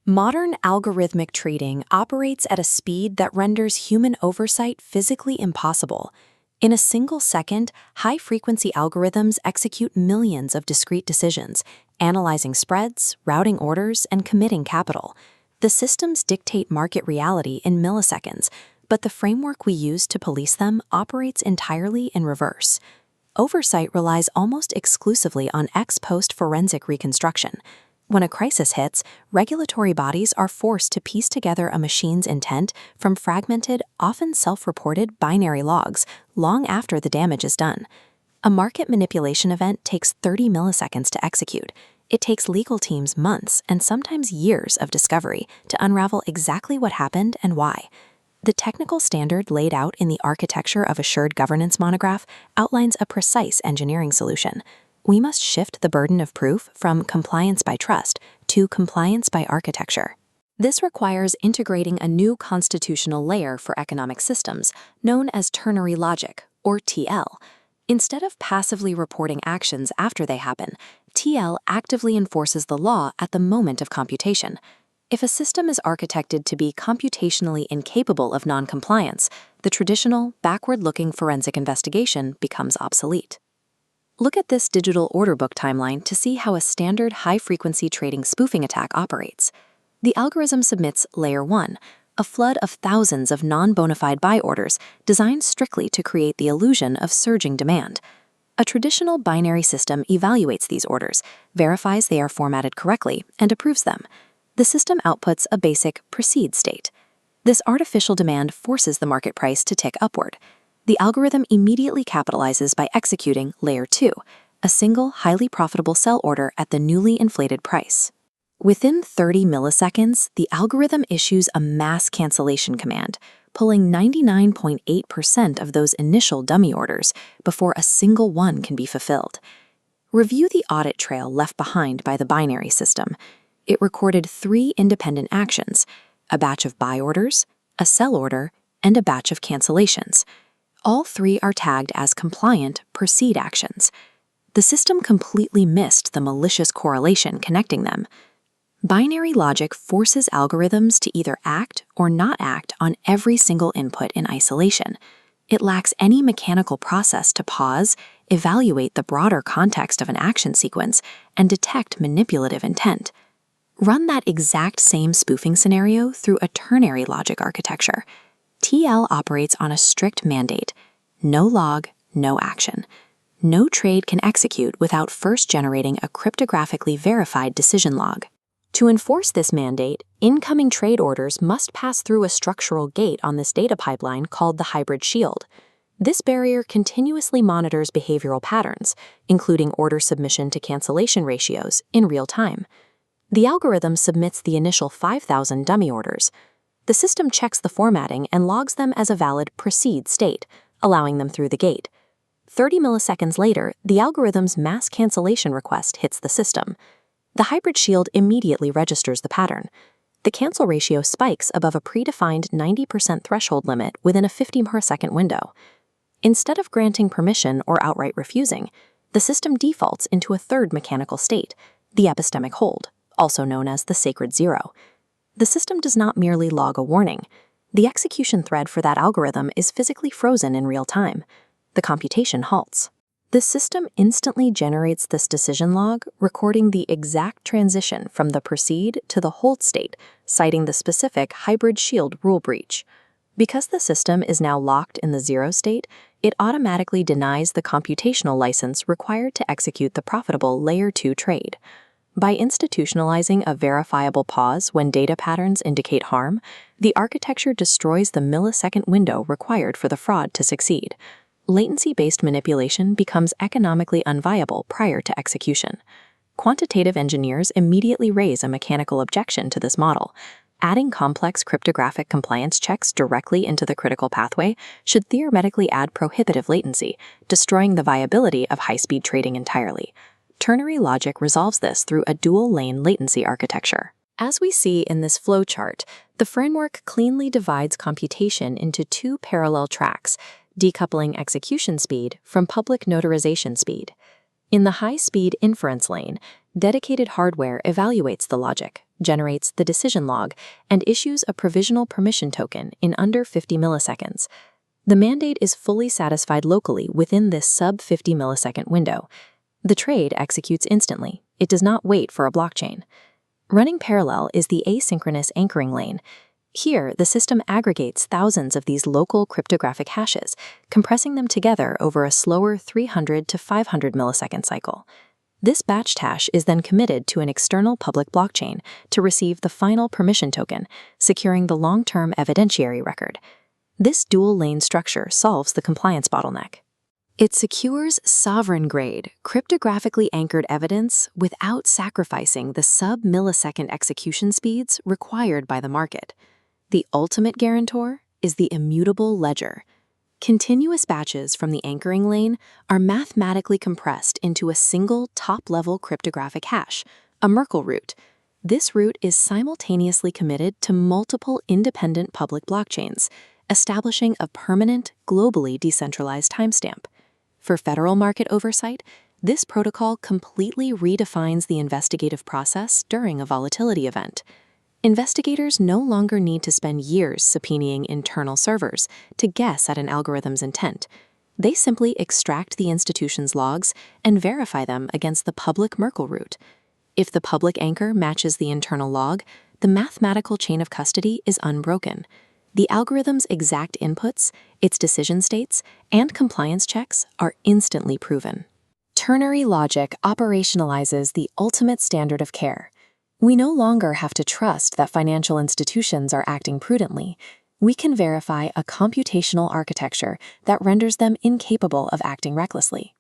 Modern algorithmic trading operates at a speed that renders human oversight physically impossible. In a single second, high-frequency algorithms execute millions of discrete decisions, analyzing spreads, routing orders, and committing capital. The systems dictate market reality in milliseconds, but the framework we use to police them operates entirely in reverse. Oversight relies almost exclusively on ex-post forensic reconstruction. When a crisis hits, regulatory bodies are forced to piece together a machine's intent from fragmented, often self-reported binary logs long after the damage is done. A market manipulation event takes 30 milliseconds to execute. It takes legal teams months and sometimes years of discovery to unravel exactly what happened and why. The technical standard laid out in the Architecture of Assured Governance monograph outlines a precise engineering solution. We must shift the burden of proof from compliance by trust to compliance by architecture. This requires integrating a new constitutional layer for economic systems, known as ternary logic, or TL. Instead of passively reporting actions after they happen, TL actively enforces the law at the moment of computation. If a system is architected to be computationally incapable of non-compliance, the traditional, backward-looking forensic investigation becomes obsolete. Look at this digital order book timeline to see how a standard high-frequency trading spoofing attack operates. The algorithm submits Layer 1, a flood of thousands of non-bona fide buy orders designed strictly to create the illusion of surging demand. A traditional binary system evaluates these orders, verifies they are formatted correctly, and approves them. The system outputs a basic proceed state. This artificial demand forces the market price to tick upward. The algorithm immediately capitalizes by executing Layer 2, a single highly profitable sell order at the newly inflated price. Within 30 milliseconds, the algorithm issues a mass cancellation command, pulling 99.8% of those initial dummy orders before a single one can be fulfilled. Review the audit trail left behind by the binary system. It recorded 3 independent actions: a batch of buy orders, a sell order, and a batch of cancellations. All 3 are tagged as compliant proceed actions. The system completely missed the malicious correlation connecting them. Binary logic forces algorithms to either act or not act on every single input in isolation. It lacks any mechanical process to pause, evaluate the broader context of an action sequence, and detect manipulative intent. Run that exact same spoofing scenario through a ternary logic architecture. TL operates on a strict mandate: no log, no action. No trade can execute without first generating a cryptographically verified decision log. To enforce this mandate, incoming trade orders must pass through a structural gate on this data pipeline called the hybrid shield. This barrier continuously monitors behavioral patterns, including order submission to cancellation ratios, in real time. The algorithm submits the initial 5,000 dummy orders. The system checks the formatting and logs them as a valid proceed state, allowing them through the gate. 30 milliseconds later, the algorithm's mass cancellation request hits the system. The hybrid shield immediately registers the pattern. The cancel ratio spikes above a predefined 90% threshold limit within a 50-millisecond window. Instead of granting permission or outright refusing, the system defaults into a third mechanical state, the epistemic hold, also known as the sacred zero. The system does not merely log a warning. The execution thread for that algorithm is physically frozen in real time. The computation halts. The system instantly generates this decision log, recording the exact transition from the proceed to the hold state, citing the specific hybrid shield rule breach. Because the system is now locked in the zero state, it automatically denies the computational license required to execute the profitable Layer 2 trade. By institutionalizing a verifiable pause when data patterns indicate harm, the architecture destroys the millisecond window required for the fraud to succeed. Latency-based manipulation becomes economically unviable prior to execution. Quantitative engineers immediately raise a mechanical objection to this model. Adding complex cryptographic compliance checks directly into the critical pathway should theoretically add prohibitive latency, destroying the viability of high-speed trading entirely. Ternary logic resolves this through a dual lane latency architecture. As we see in this flowchart, the framework cleanly divides computation into 2 parallel tracks, decoupling execution speed from public notarization speed. In the high-speed inference lane, dedicated hardware evaluates the logic, generates the decision log, and issues a provisional permission token in under 50 milliseconds. The mandate is fully satisfied locally within this sub-50 millisecond window. The trade executes instantly. It does not wait for a blockchain. Running parallel is the asynchronous anchoring lane. Here, the system aggregates thousands of these local cryptographic hashes, compressing them together over a slower 300 to 500 millisecond cycle. This batched hash is then committed to an external public blockchain to receive the final permission token, securing the long-term evidentiary record. This dual-lane structure solves the compliance bottleneck. It secures sovereign-grade, cryptographically anchored evidence without sacrificing the sub-millisecond execution speeds required by the market. The ultimate guarantor is the immutable ledger. Continuous batches from the anchoring lane are mathematically compressed into a single top-level cryptographic hash, a Merkle root. This root is simultaneously committed to multiple independent public blockchains, establishing a permanent, globally decentralized timestamp. For federal market oversight, this protocol completely redefines the investigative process during a volatility event. Investigators no longer need to spend years subpoenaing internal servers to guess at an algorithm's intent. They simply extract the institution's logs and verify them against the public Merkle root. If the public anchor matches the internal log, the mathematical chain of custody is unbroken. The algorithm's exact inputs, its decision states, and compliance checks are instantly proven. Ternary logic operationalizes the ultimate standard of care. We no longer have to trust that financial institutions are acting prudently. We can verify a computational architecture that renders them incapable of acting recklessly.